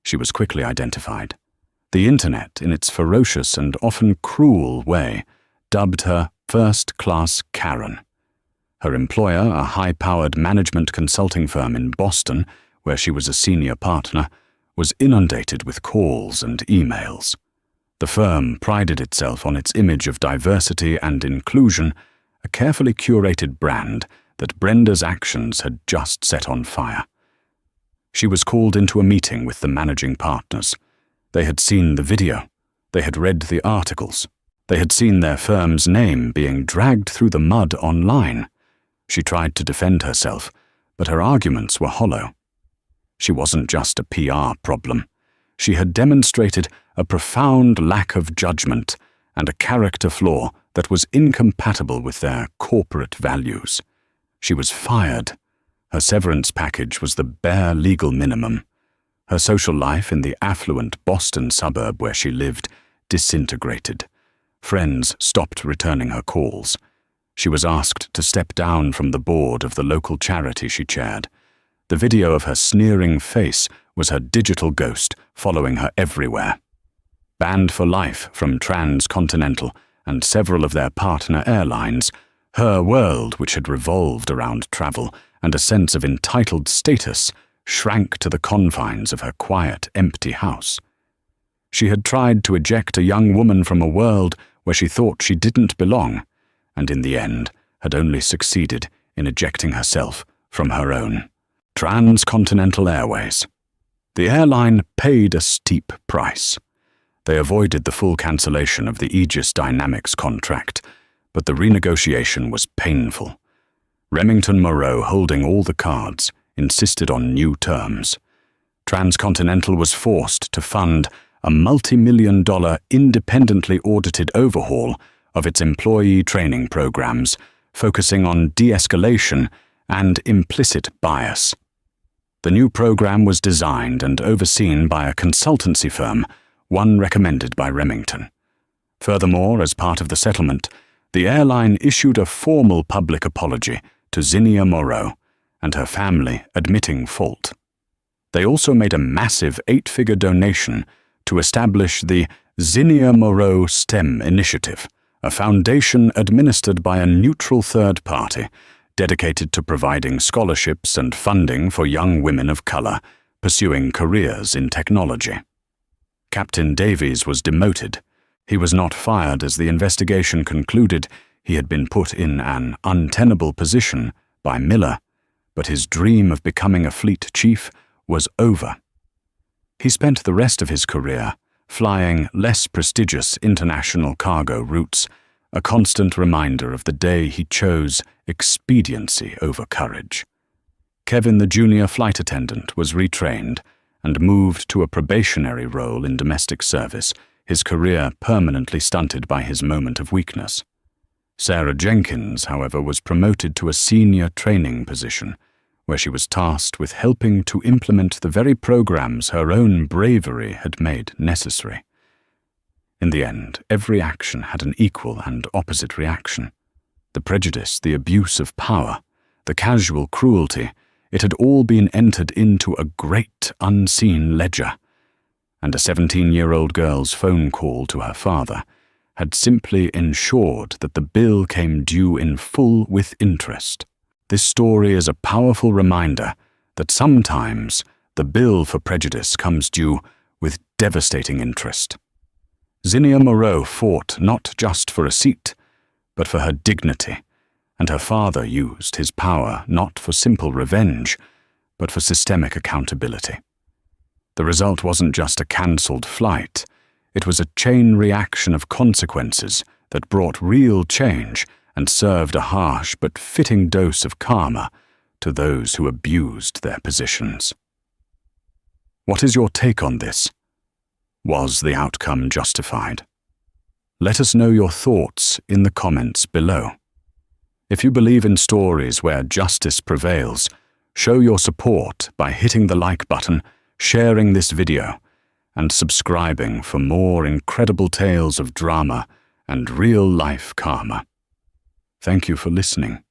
She was quickly identified. The internet, in its ferocious and often cruel way, dubbed her first-class Karen. Her employer, a high-powered management consulting firm in Boston, where she was a senior partner, was inundated with calls and emails. The firm prided itself on its image of diversity and inclusion, a carefully curated brand that Brenda's actions had just set on fire. She was called into a meeting with the managing partners. They had seen the video. They had read the articles. They had seen their firm's name being dragged through the mud online. She tried to defend herself, but her arguments were hollow. She wasn't just a PR problem. She had demonstrated a profound lack of judgment and a character flaw that was incompatible with their corporate values. She was fired. Her severance package was the bare legal minimum. Her social life in the affluent Boston suburb where she lived disintegrated. Friends stopped returning her calls. She was asked to step down from the board of the local charity she chaired. The video of her sneering face was her digital ghost following her everywhere. Banned for life from Transcontinental and several of their partner airlines, her world, which had revolved around travel and a sense of entitled status, shrank to the confines of her quiet, empty house. She had tried to eject a young woman from a world where she thought she didn't belong, and in the end had only succeeded in ejecting herself from her own. Transcontinental Airways. The airline paid a steep price. They avoided the full cancellation of the Aegis Dynamics contract, but the renegotiation was painful. Remington Moreau, holding all the cards, insisted on new terms. Transcontinental was forced to fund a multi-million-dollar independently audited overhaul of its employee training programs, focusing on de-escalation and implicit bias. The new program was designed and overseen by a consultancy firm, one recommended by Remington. Furthermore, as part of the settlement, the airline issued a formal public apology to Zinnia Moreau and her family, admitting fault. They also made a massive 8-figure donation to establish the Zinnia Moreau STEM Initiative, a foundation administered by a neutral third party dedicated to providing scholarships and funding for young women of color pursuing careers in technology. Captain Davies was demoted. He was not fired as the investigation concluded he had been put in an untenable position by Miller, but his dream of becoming a fleet chief was over. He spent the rest of his career flying less prestigious international cargo routes, a constant reminder of the day he chose expediency over courage. Kevin, the junior flight attendant, was retrained and moved to a probationary role in domestic service, his career permanently stunted by his moment of weakness. Sarah Jenkins, however, was promoted to a senior training position, where she was tasked with helping to implement the very programs her own bravery had made necessary. In the end, every action had an equal and opposite reaction. The prejudice, the abuse of power, the casual cruelty, it had all been entered into a great unseen ledger, and a 17-year-old girl's phone call to her father had simply ensured that the bill came due in full with interest. This story is a powerful reminder that sometimes the bill for prejudice comes due with devastating interest. Zinnia Moreau fought not just for a seat, but for her dignity, and her father used his power not for simple revenge, but for systemic accountability. The result wasn't just a cancelled flight, it was a chain reaction of consequences that brought real change and served a harsh but fitting dose of karma to those who abused their positions. What is your take on this? Was the outcome justified? Let us know your thoughts in the comments below. If you believe in stories where justice prevails, show your support by hitting the like button, sharing this video, and subscribing for more incredible tales of drama and real-life karma. Thank you for listening.